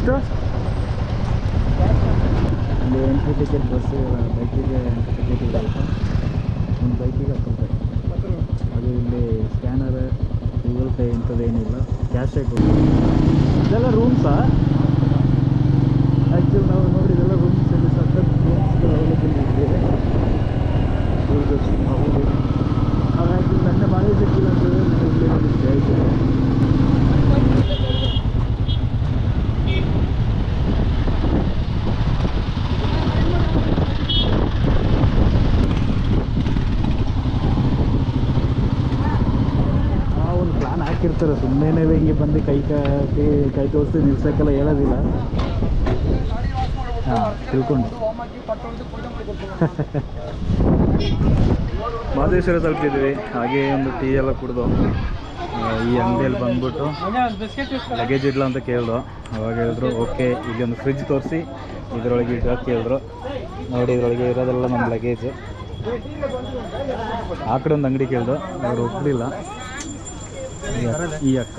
ಎಷ್ಟು? ಇಲ್ಲಿ entry ticket bus ಬೈಕಿಗೆ ಎಂಟ್ರಿ ಟಿಕೆಟ್ ಇದೆ. ಒಂದು ಬೈಕಿಗೆ 10 ರೂಪಾಯಿ. ಅದು ಇಲ್ಲಿ ಸ್ಕ್ಯಾನರ್ ಗೂಗಲ್ ಪೇ ಇಂಥದ್ದು ಏನಿಲ್ಲ, ಕ್ಯಾಶೇ ಕೊಡಿ. ಇದೆಲ್ಲ ರೂಮ್ಸಾ? ಆ್ಯಕ್ಚುಲಿ ನಾವು ನೋಡಿದೆಲ್ಲ ರೂಮ್ಸ್ ಇಲ್ಲಿ ಸಖತ್ ರೂಮ್ಸ್ಗಳು ಅವೈಲೇಬಲ್ ಇದೆ. ಹೌದು, ನಾವು ಆ್ಯಕ್ಚುಲಿ ನನ್ನ ಮಳೆ ಸಿಕ್ಕಿಲ್ಲ ಅಂತಂದರೆ ನಾವು ಇಲ್ಲೇ ಒಂದು ಸ್ಟೇ ಇದ್ದೇವೆ. ಒಂದು ಪ್ಲ್ಯಾನ್ ಹಾಕಿರ್ತಾರೆ, ಸುಮ್ಮನೆ ಹಿಂಗೆ ಬಂದು ಕೈ ತೋರಿಸಿ ನಿಲ್ಸೋಕ್ಕೆಲ್ಲ ಹೇಳೋದಿಲ್ಲ. ಹಾಂ, ತಿಳ್ಕೊಂಡು ಮಹದೇಶ್ವರ ತಲುಪಿದ್ವಿ. ಹಾಗೆ ಒಂದು ಟೀ ಎಲ್ಲ ಕುಡಿದು ಈ ಅಂಗಡಿಯಲ್ಲಿ ಬಂದ್ಬಿಟ್ಟು ಲಗೇಜ್ ಇಡ್ಲ ಅಂತ ಕೇಳಿದ್ರು. ಅವಾಗ ಹೇಳಿದ್ರು ಓಕೆ, ಇಲ್ಲಿ ಒಂದು ಫ್ರಿಜ್ ತೋರಿಸಿ ಇದರೊಳಗೆ ಇಡೋಕೆ ಕೇಳಿದ್ರು. ನೋಡಿ, ಇದರೊಳಗೆ ಇರೋದೆಲ್ಲ ನಮ್ಮ ಲಗೇಜು. ಆ ಕಡೆ ಒಂದು ಅಂಗಡಿ ಕೇಳಿದ್ರು, ಅವರು ಒಪ್ಪಲಿಲ್ಲ. ಈ ಅಕ್ಕ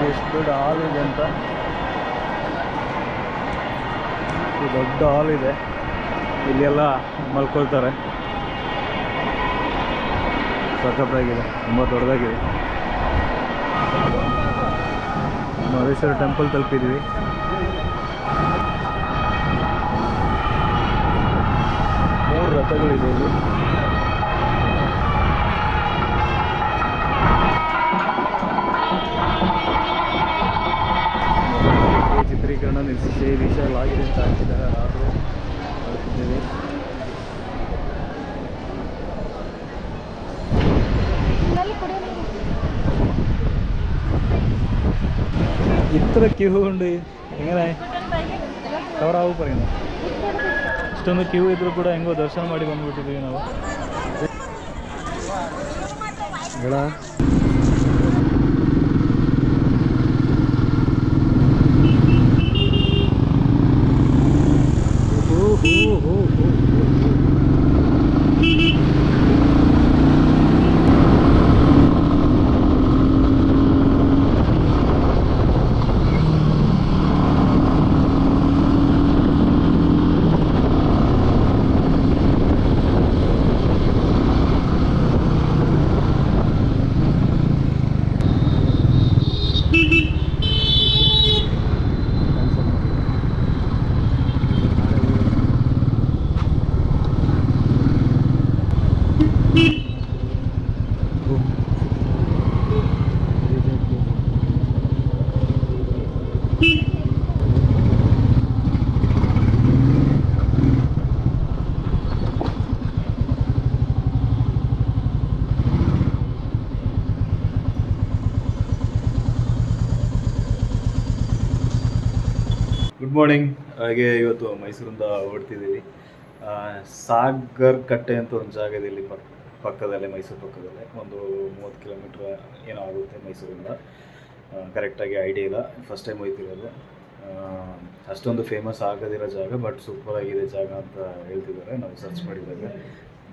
ಎಷ್ಟು ದೊಡ್ಡ ಹಾಲ್ ಇದೆ ಅಂತ. ದೊಡ್ಡ ಹಾಲ್ ಇದೆ, ಇಲ್ಲೆಲ್ಲ ಮಲ್ಕೊಳ್ತಾರೆ. ಸಖತ್ತಾಗಿದೆ, ತುಂಬ ದೊಡ್ಡದಾಗಿದೆ. ಮಹದೇಶ್ವರ ಟೆಂಪಲ್ ತಲುಪಿದ್ವಿ. ಮೂರು ರಥಗಳಿದೆ ಇಲ್ಲಿ. ಚಿತ್ರೀಕರಣ ನಿಷೇಧಿಸಲಾಗಿದೆ ಅಂತ ಹಾಕಿದ್ದಾರೆ. ಆದರೂ ನೋಡ್ತಿದ್ದೀವಿ. ಇತರ ಕ್ಯೂ ಉಂಡು ಹೆಂಗನೆ ಕವರ್ ಆಗು ಪರೇನು. ಇಷ್ಟೊಂದು ಕ್ಯೂ ಇದ್ರೂ ಕೂಡ ಹೆಂಗೋ ದರ್ಶನ ಮಾಡಿ ಬಂದ್ಬಿಟ್ಟಿದ್ದೀವಿ ನಾವು. Good morning. ಹಾಗೆ ಇವತ್ತು ಮೈಸೂರಿಂದ ಹೊರಡ್ತಿದ್ದೀವಿ. ಸಾಗರ್ ಕಟ್ಟೆ ಅಂತ ಒಂದು ಜಾಗ ಇದೆ ಇಲ್ಲಿ ಪಕ್ಕದಲ್ಲೇ, ಮೈಸೂರು ಪಕ್ಕದಲ್ಲೇ. ಒಂದು 30 ಕಿಲೋಮೀಟ್ರ್ ಏನೋ ಆಗುತ್ತೆ ಮೈಸೂರಿಂದ. ಕರೆಕ್ಟಾಗಿ ಐಡಿಯಾ ಇಲ್ಲ, ಫಸ್ಟ್ ಟೈಮ್ ಹೋಗ್ತಿರೋದು. ಅಷ್ಟೊಂದು ಫೇಮಸ್ ಆಗೋದಿರೋ ಜಾಗ, ಬಟ್ ಸೂಪರಾಗಿದೆ ಜಾಗ ಅಂತ ಹೇಳ್ತಿದ್ದಾರೆ ನಾವು ಸರ್ಚ್ ಮಾಡಿದಾಗ.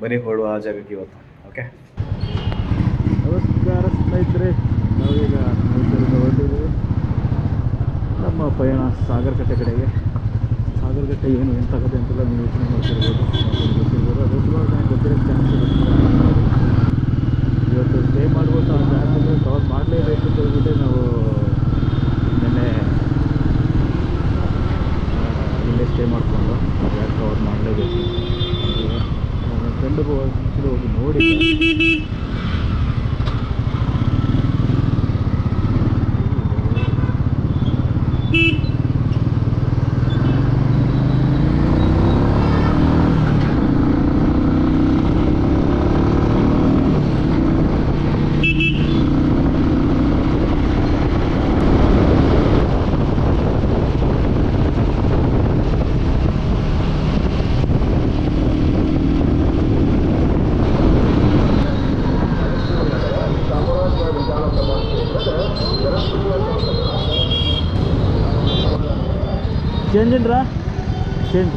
ಬನ್ನಿ ಹೊರಡುವ ಆ ಜಾಗಕ್ಕೆ ಇವತ್ತು. ಓಕೆ, ನಮಸ್ಕಾರ ಸ್ನೇಹಿತರೆ. ನಾವೀಗ ಮೈಸೂರಿಂದ ಹೊರಟಿದ್ದೀವಿ. ನಮ್ಮ ಪಯಣ ಸಾಗರಕಟ್ಟೆ ಕಡೆಗೆ. ಸಾಗರಕಟ್ಟೆ ಏನು ಎಂತಾಗುತ್ತೆ ಅಂತೆಲ್ಲ ನೀವು ಯೋಚನೆ ಮಾಡ್ತಿರ್ಬೋದು, ಗೊತ್ತಿರ್ಬೋದು. ಅದು ಸುಮಾರು ನನಗೆ ಗೊತ್ತಿರೋ ಚಾನ್ಸ್ ಇರುತ್ತೆ. ಇವತ್ತು ಸ್ಟೇ ಮಾಡ್ಬೋದು, ಆ ಜಾಗದಲ್ಲಿ ಕವರ್ ಮಾಡಲೇಬೇಕು ಅಂತ ಹೇಳ್ಬಿಟ್ಟು ನಾವು ನಿನ್ನೆ ಇಲ್ಲೇ ಸ್ಟೇ ಮಾಡಿಕೊಂಡು ಜಾಗ ಕವರ್ ಮಾಡಲೇಬೇಕು. ನನ್ನ ಫ್ರೆಂಡ್ ಹೋಗಿ ನೋಡಿ ಚೇಂಜ್ ಏನ್ರಾ ಚೇಂಜ್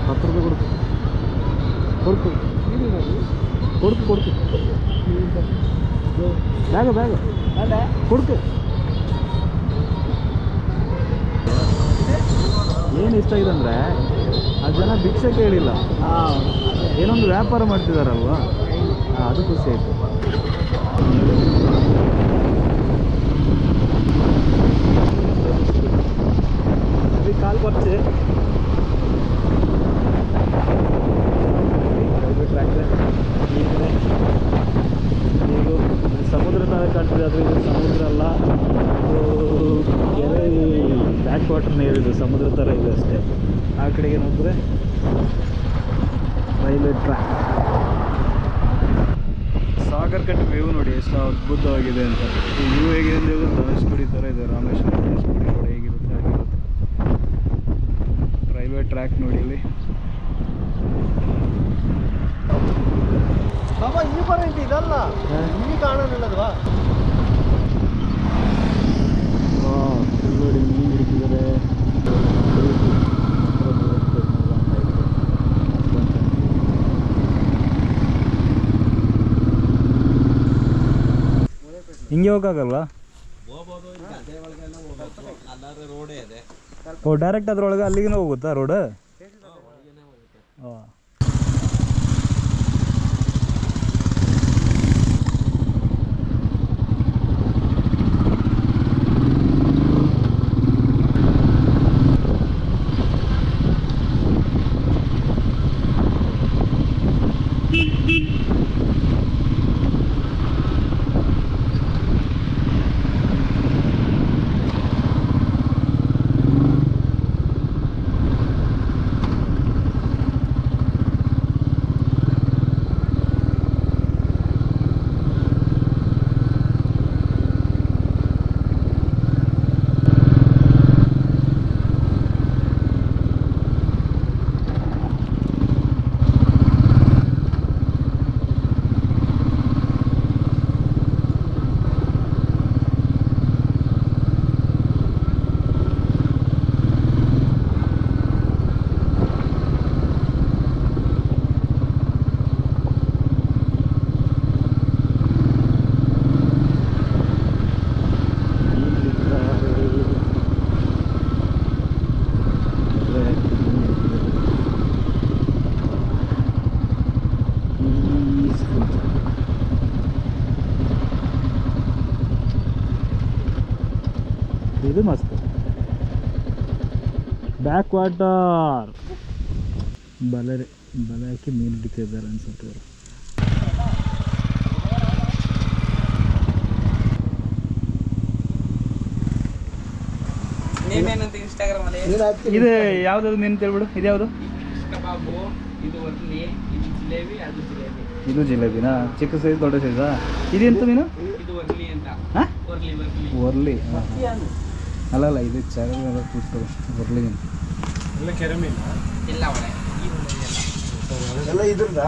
10 ರೂಪಾಯಿ ಕೊಡ್ತು ಬ್ಯಾಗ ಕೊಡ್ತು. ಏನು ಇಷ್ಟ ಆಗಿದೆ ಅಂದರೆ ಆ ಜನ ಭಿಕ್ಷೆ ಕೇಳಿಲ್ಲ, ಏನೊಂದು ವ್ಯಾಪಾರ ಮಾಡ್ತಿದಾರಲ್ವಾ, ಅದು ಖುಷಿ ಆಯಿತು. अभी काल बच्चे ಇದು ಸಮುದ್ರ ಥರ ಕಾಣ್ತಿದೆ, ಆದರೆ ಇದು ಸಮುದ್ರ ಅಲ್ಲ, ಇದು ಕೆರೆ ಬ್ಯಾಕ್ ವಾಟರ್ ನೀರಿದು, ಸಮುದ್ರ ಥರ ಇದೆ ಅಷ್ಟೇ. ಆ ಕಡೆಗೆ ನೋಡಿದ್ರೆ ರೈಲ್ವೆ ಟ್ರ್ಯಾಕ್. ಸಾಗರ್ ಕಟ್ಟೆ ವ್ಯೂ ನೋಡಿ ಎಷ್ಟು ಅದ್ಭುತವಾಗಿದೆ ಅಂತ. ಈ ವ್ಯೂ ಹೇಗಿದೆ ಅಂದರೆ ಧನುಷ್ಕುಡಿ ಥರ ಇದೆ, ರಾಮೇಶ್ವರ ಧನುಷ್ಕುಡಿ ನೋಡಿ ಹೇಗಿರುತ್ತೆ ಆಗಿರುತ್ತೆ. ರೈಲ್ವೆ ಟ್ರ್ಯಾಕ್ ನೋಡಿ ಇಲ್ಲಿ. ಇದಲ್ಲ ಇಲ್ಲಿ ಕಾಣೋದಿಲ್ಲಲ್ವಾ? ನೋಡಿ ಮೀನು ಹಿಡಿತಿದ್ದಾರೆ. ಹಿಂಗೆ ಹೋಗಲ್ಲ, ಓ ಡೈರೆಕ್ಟ್ ಅದ್ರೊಳಗೆ ಅಲ್ಲಿಗೆ ಹೋಗುತ್ತಾ ರೋಡ್? ಹಾಂ, ಇದು ಮಸ್ತ್ ಬ್ಯಾಕ್ ವಾಟರ್. ಬಲೆ ಹಾಕಿ ಮೀನು ಹಿಡಿತಿದ್ದಾರೆ ಅನ್ಸುತ್ತೆ ಅವರು. ಇದು ಯಾವ್ದು ಮೀನು ತಿಳ್ಬಿಡು, ಇದು ಯಾವುದು? ಇದು ಜಿಲೇಬಿನಾ? ಚಿಕ್ಕ ಸೈಜ್ ದೊಡ್ಡ ಸೈಜಾ? ಇದೆಂತ ಮೀನು? ವರ್ಲಿ ಅಲ್ಲಲ್ಲ, ಇದು ಚೆನ್ನಾಗಿ ಕೂತು ವರ್ಲಿ ಮೀನು. ಎಲ್ಲ ಕೆರೆ ಮೀನು ಎಲ್ಲ ಇದ್ರದ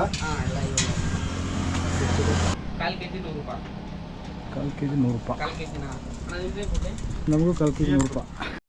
ಕಾಲು ಕೆ ಜಿ 100 ರೂಪಾಯಿ. ನಮಗೂ ಕಾಲು ಕೆ ಜಿ 100 ರೂಪಾಯಿ.